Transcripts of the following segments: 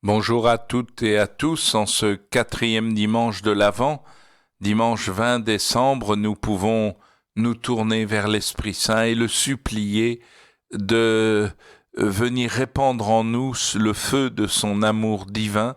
Bonjour à toutes et à tous. En ce 4e dimanche de l'Avent, dimanche 20 décembre, nous pouvons nous tourner vers l'Esprit Saint et le supplier de venir répandre en nous le feu de son amour divin,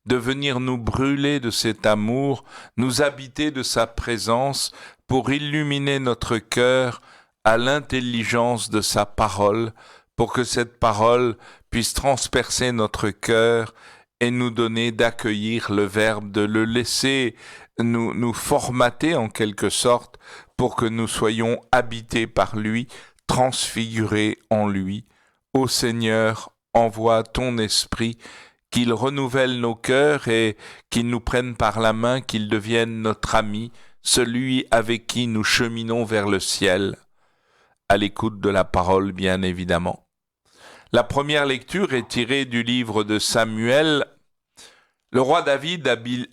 de venir nous brûler de cet amour, nous habiter de sa présence pour illuminer notre cœur à l'intelligence de sa parole, pour que cette parole puisse transpercer notre cœur et nous donner d'accueillir le Verbe, de le laisser nous formater en quelque sorte pour que nous soyons habités par lui, transfigurés en lui. Ô Seigneur, envoie ton esprit, qu'il renouvelle nos cœurs et qu'il nous prenne par la main, qu'il devienne notre ami, celui avec qui nous cheminons vers le ciel, à l'écoute de la parole bien évidemment. La première lecture est tirée du livre de Samuel. Le roi David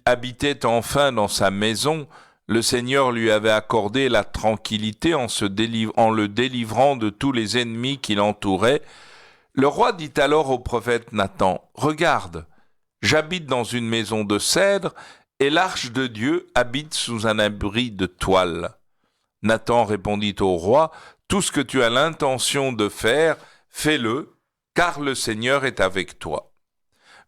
habitait enfin dans sa maison. Le Seigneur lui avait accordé la tranquillité en le délivrant de tous les ennemis qui l'entouraient. Le roi dit alors au prophète Nathan, « Regarde, j'habite dans une maison de cèdre et l'arche de Dieu habite sous un abri de toile. » Nathan répondit au roi, « Tout ce que tu as l'intention de faire, fais-le, car le Seigneur est avec toi. »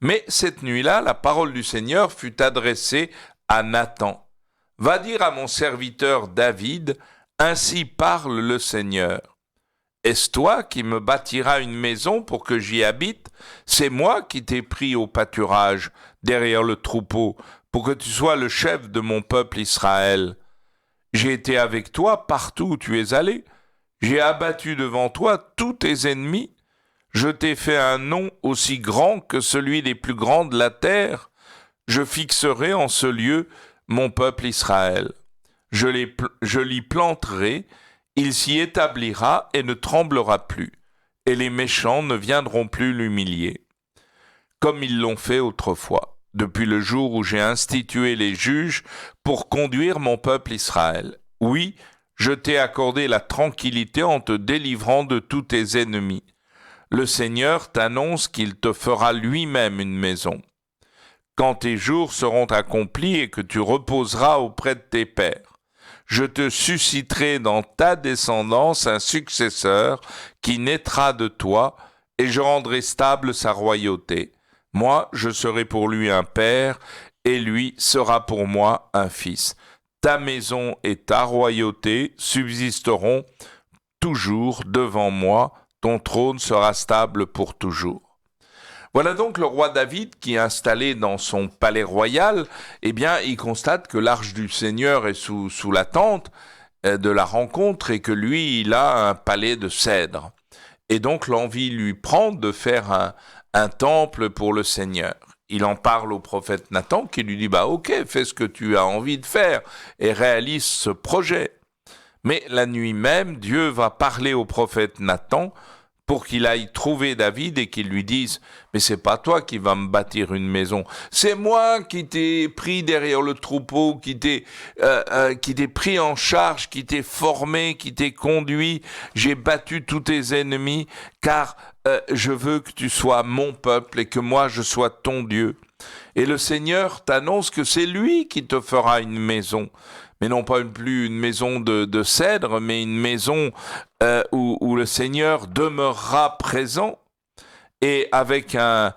Mais cette nuit-là, la parole du Seigneur fut adressée à Nathan. « Va dire à mon serviteur David, ainsi parle le Seigneur. Est-ce toi qui me bâtiras une maison pour que j'y habite? C'est moi qui t'ai pris au pâturage, derrière le troupeau, pour que tu sois le chef de mon peuple Israël. J'ai été avec toi partout où tu es allé. J'ai abattu devant toi tous tes ennemis. Je t'ai fait un nom aussi grand que celui des plus grands de la terre. Je fixerai en ce lieu mon peuple Israël. Je l'y planterai, il s'y établira et ne tremblera plus, et les méchants ne viendront plus l'humilier, comme ils l'ont fait autrefois, depuis le jour où j'ai institué les juges pour conduire mon peuple Israël. Oui, je t'ai accordé la tranquillité en te délivrant de tous tes ennemis. Le Seigneur t'annonce qu'il te fera lui-même une maison. Quand tes jours seront accomplis et que tu reposeras auprès de tes pères, je te susciterai dans ta descendance un successeur qui naîtra de toi, et je rendrai stable sa royauté. Moi, je serai pour lui un père, et lui sera pour moi un fils. Ta maison et ta royauté subsisteront toujours devant moi, ton trône sera stable pour toujours. » Voilà donc le roi David qui, installé dans son palais royal, il constate que l'arche du Seigneur est sous la tente de la rencontre et que lui, il a un palais de cèdre. Et donc l'envie lui prend de faire un temple pour le Seigneur. Il en parle au prophète Nathan qui lui dit « Ok, fais ce que tu as envie de faire et réalise ce projet. » Mais la nuit même, Dieu va parler au prophète Nathan pour qu'il aille trouver David et qu'il lui dise « Mais c'est pas toi qui vas me bâtir une maison, c'est moi qui t'ai pris derrière le troupeau, qui t'ai pris en charge, qui t'ai formé, qui t'ai conduit, j'ai battu tous tes ennemis, car je veux que tu sois mon peuple et que moi je sois ton Dieu. » Et le Seigneur t'annonce que c'est lui qui te fera une maison. Mais non pas plus une maison de cèdre, mais une maison où le Seigneur demeurera présent et avec une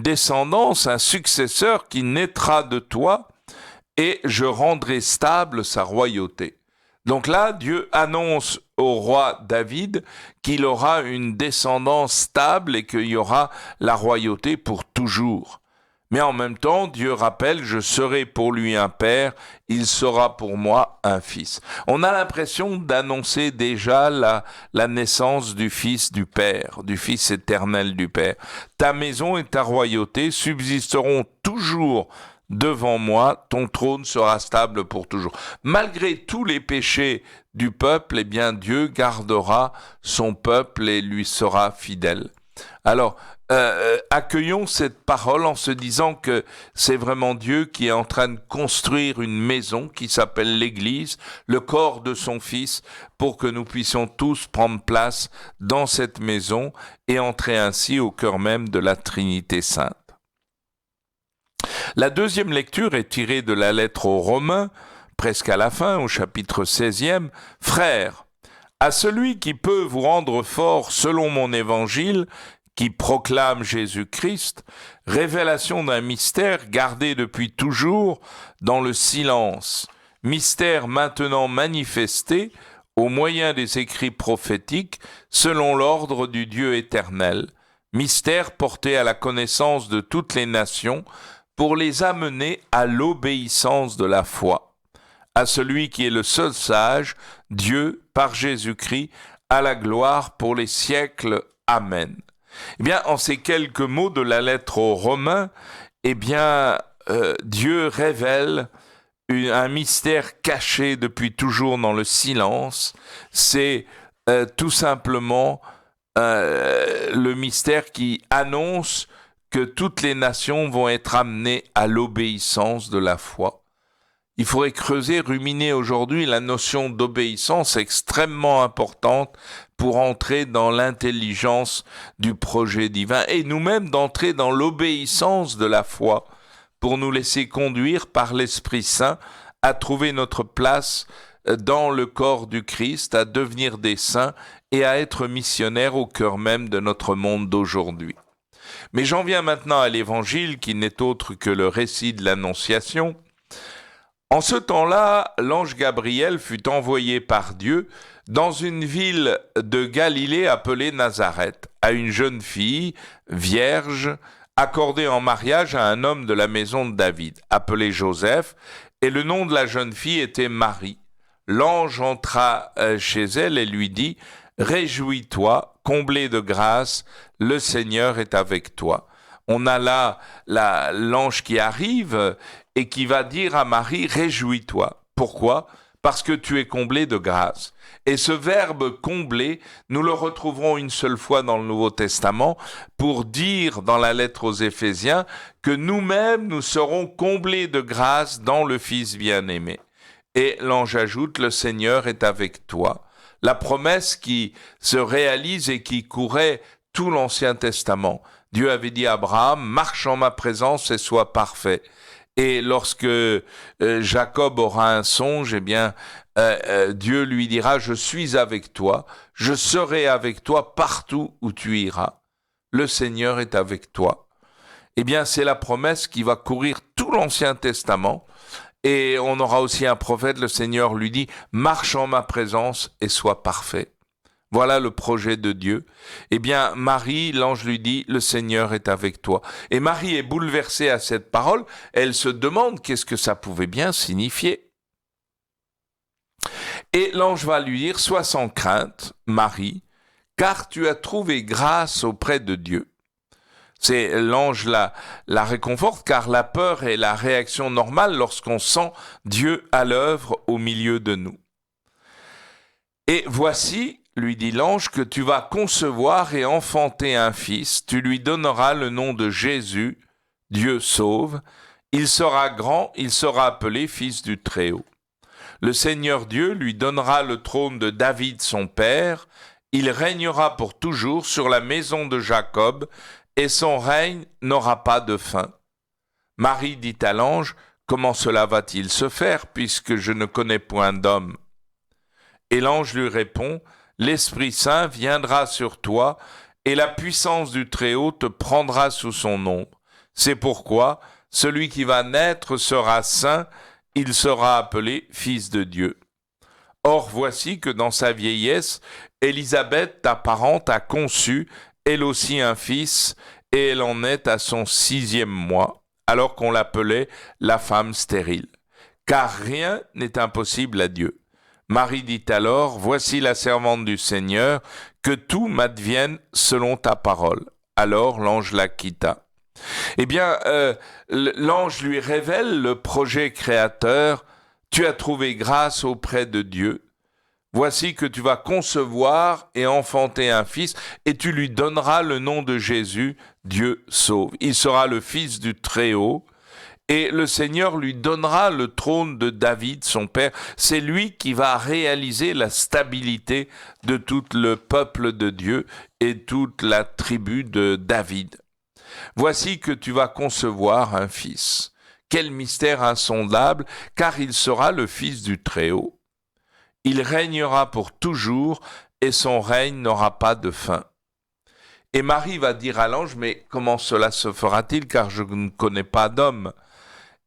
descendance, un successeur qui naîtra de toi, et je rendrai stable sa royauté. Donc là, Dieu annonce au roi David qu'il aura une descendance stable et qu'il y aura la royauté pour toujours. Mais en même temps, Dieu rappelle, je serai pour lui un père, il sera pour moi un fils. On a l'impression d'annoncer déjà la naissance du fils du Père, du fils éternel du Père. Ta maison et ta royauté subsisteront toujours devant moi, ton trône sera stable pour toujours. Malgré tous les péchés du peuple, Dieu gardera son peuple et lui sera fidèle. Alors, accueillons cette parole en se disant que c'est vraiment Dieu qui est en train de construire une maison qui s'appelle l'Église, le corps de son Fils, pour que nous puissions tous prendre place dans cette maison et entrer ainsi au cœur même de la Trinité Sainte. La deuxième lecture est tirée de la lettre aux Romains, presque à la fin, au chapitre 16e. « Frères, à celui qui peut vous rendre fort selon mon évangile, qui proclame Jésus-Christ, révélation d'un mystère gardé depuis toujours dans le silence, mystère maintenant manifesté au moyen des écrits prophétiques selon l'ordre du Dieu éternel, mystère porté à la connaissance de toutes les nations pour les amener à l'obéissance de la foi, à celui qui est le seul sage, Dieu par Jésus-Christ, à la gloire pour les siècles. Amen. » Eh bien, en ces quelques mots de la lettre aux Romains, eh bien, Dieu révèle un mystère caché depuis toujours dans le silence. C'est tout simplement le mystère qui annonce que toutes les nations vont être amenées à l'obéissance de la foi. Il faudrait creuser, ruminer aujourd'hui la notion d'obéissance extrêmement importante pour entrer dans l'intelligence du projet divin et nous-mêmes d'entrer dans l'obéissance de la foi pour nous laisser conduire par l'Esprit Saint à trouver notre place dans le corps du Christ, à devenir des saints et à être missionnaires au cœur même de notre monde d'aujourd'hui. Mais j'en viens maintenant à l'Évangile qui n'est autre que le récit de l'Annonciation. En ce temps-là, l'ange Gabriel fut envoyé par Dieu dans une ville de Galilée appelée Nazareth, à une jeune fille, vierge, accordée en mariage à un homme de la maison de David, appelé Joseph, et le nom de la jeune fille était Marie. L'ange entra chez elle et lui dit « Réjouis-toi, comblée de grâce, le Seigneur est avec toi. » On a là l'ange qui arrive et qui va dire à Marie « Réjouis-toi ». Pourquoi ? Parce que tu es comblée de grâce. Et ce verbe « combler », nous le retrouverons une seule fois dans le Nouveau Testament pour dire dans la lettre aux Éphésiens que nous-mêmes nous serons comblés de grâce dans le Fils bien-aimé. Et l'ange ajoute « Le Seigneur est avec toi ». La promesse qui se réalise et qui courait tout l'Ancien Testament. Dieu avait dit à Abraham, marche en ma présence et sois parfait. Et lorsque Jacob aura un songe, eh bien, Dieu lui dira, je suis avec toi, je serai avec toi partout où tu iras. Le Seigneur est avec toi. Eh bien, c'est la promesse qui va courir tout l'Ancien Testament. Et on aura aussi un prophète, le Seigneur lui dit, marche en ma présence et sois parfait. Voilà le projet de Dieu. Eh bien, Marie, l'ange lui dit, le Seigneur est avec toi. Et Marie est bouleversée à cette parole. Elle se demande qu'est-ce que ça pouvait bien signifier. Et l'ange va lui dire, sois sans crainte, Marie, car tu as trouvé grâce auprès de Dieu. C'est l'ange la réconforte, car la peur est la réaction normale lorsqu'on sent Dieu à l'œuvre au milieu de nous. Et voici, lui dit l'ange, que tu vas concevoir et enfanter un fils, tu lui donneras le nom de Jésus, Dieu sauve, il sera grand, il sera appelé fils du Très-Haut. Le Seigneur Dieu lui donnera le trône de David son père, il régnera pour toujours sur la maison de Jacob, et son règne n'aura pas de fin. Marie dit à l'ange, comment cela va-t-il se faire, puisque je ne connais point d'homme ? Et l'ange lui répond, l'Esprit Saint viendra sur toi, et la puissance du Très-Haut te prendra sous son ombre. C'est pourquoi celui qui va naître sera saint, il sera appelé Fils de Dieu. Or voici que dans sa vieillesse, Élisabeth, ta parente, a conçu, elle aussi un fils, et elle en est à son 6e mois, alors qu'on l'appelait la femme stérile. Car rien n'est impossible à Dieu. Marie dit alors, voici la servante du Seigneur, que tout m'advienne selon ta parole. Alors l'ange la quitta. Eh bien, l'ange lui révèle le projet créateur, tu as trouvé grâce auprès de Dieu. Voici que tu vas concevoir et enfanter un fils, et tu lui donneras le nom de Jésus, Dieu sauve. Il sera le fils du Très-Haut, et le Seigneur lui donnera le trône de David, son père. C'est lui qui va réaliser la stabilité de tout le peuple de Dieu et toute la tribu de David. Voici que tu vas concevoir un fils. Quel mystère insondable, car il sera le fils du Très-Haut. Il régnera pour toujours et son règne n'aura pas de fin. Et Marie va dire à l'ange, mais comment cela se fera-t-il, car je ne connais pas d'homme?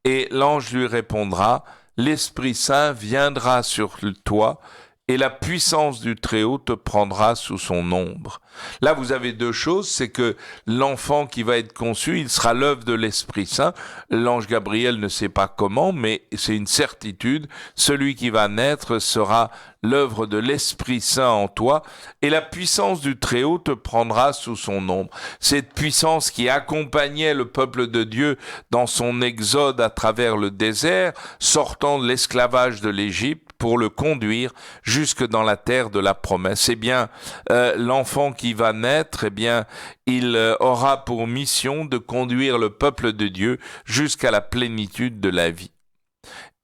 Et l'ange lui répondra, l'Esprit Saint viendra sur toi et la puissance du Très-Haut te prendra sous son ombre. Là, vous avez deux choses, c'est que l'enfant qui va être conçu, il sera l'œuvre de l'Esprit Saint. L'ange Gabriel ne sait pas comment, mais c'est une certitude. Celui qui va naître sera l'œuvre de l'Esprit Saint en toi, et la puissance du Très-Haut te prendra sous son ombre. Cette puissance qui accompagnait le peuple de Dieu dans son exode à travers le désert, sortant de l'esclavage de l'Égypte, pour le conduire jusque dans la terre de la promesse. Eh bien, l'enfant qui va naître, eh bien, il aura pour mission de conduire le peuple de Dieu jusqu'à la plénitude de la vie.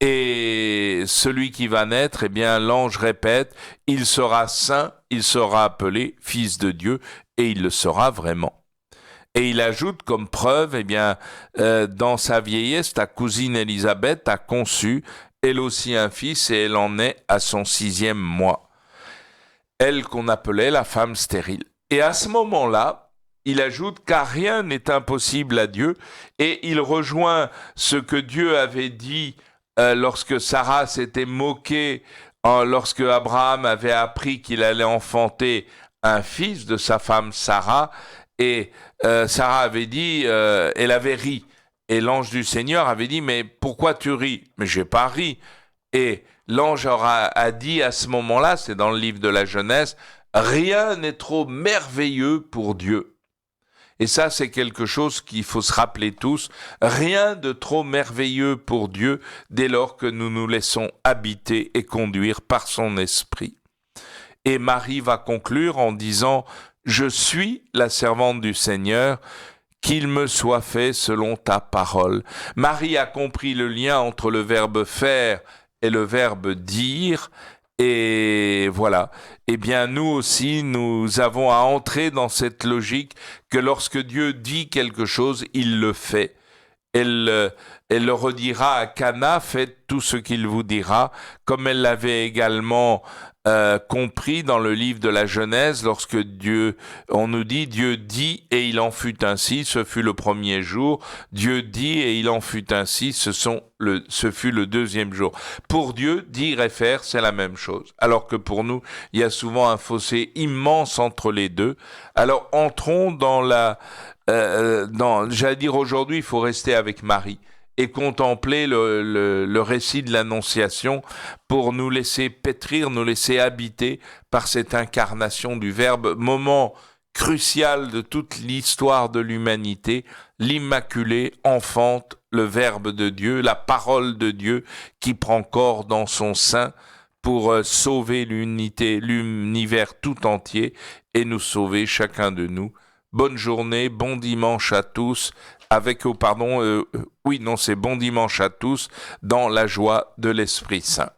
Et celui qui va naître, eh bien, l'ange répète, il sera saint, il sera appelé fils de Dieu, et il le sera vraiment. Et il ajoute comme preuve, eh bien, dans sa vieillesse, ta cousine Élisabeth a conçu, elle aussi un fils, et elle en est à son 6e mois. Elle qu'on appelait la femme stérile. Et à ce moment-là, il ajoute car rien n'est impossible à Dieu, et il rejoint ce que Dieu avait dit lorsque Sarah s'était moquée, lorsque Abraham avait appris qu'il allait enfanter un fils de sa femme Sarah, et Sarah avait dit, elle avait ri. Et l'ange du Seigneur avait dit, mais pourquoi tu ris? Mais j'ai pas ri. Et l'ange a dit à ce moment-là, c'est dans le livre de la Genèse, rien n'est trop merveilleux pour Dieu. Et ça, c'est quelque chose qu'il faut se rappeler tous. Rien de trop merveilleux pour Dieu dès lors que nous nous laissons habiter et conduire par son esprit. Et Marie va conclure en disant, je suis la servante du Seigneur, qu'il me soit fait selon ta parole. Marie a compris le lien entre le verbe faire et le verbe dire, et voilà. Eh bien, nous aussi, nous avons à entrer dans cette logique que lorsque Dieu dit quelque chose, il le fait. Elle le redira à Cana, faites tout ce qu'il vous dira, comme elle l'avait également compris dans le livre de la Genèse, lorsque on nous dit, Dieu dit et il en fut ainsi, ce fut le premier jour, Dieu dit et il en fut ainsi, ce fut le 2e jour. Pour Dieu, dire et faire, c'est la même chose, alors que pour nous, il y a souvent un fossé immense entre les deux. Alors entrons dans j'allais dire aujourd'hui, il faut rester avec Marie et contempler le récit de l'Annonciation pour nous laisser pétrir, nous laisser habiter par cette incarnation du Verbe, moment crucial de toute l'histoire de l'humanité. L'Immaculée enfante le Verbe de Dieu, la parole de Dieu qui prend corps dans son sein pour sauver l'univers tout entier et nous sauver chacun de nous. Bonne journée, bon dimanche à tous, c'est bon dimanche à tous dans la joie de l'Esprit Saint.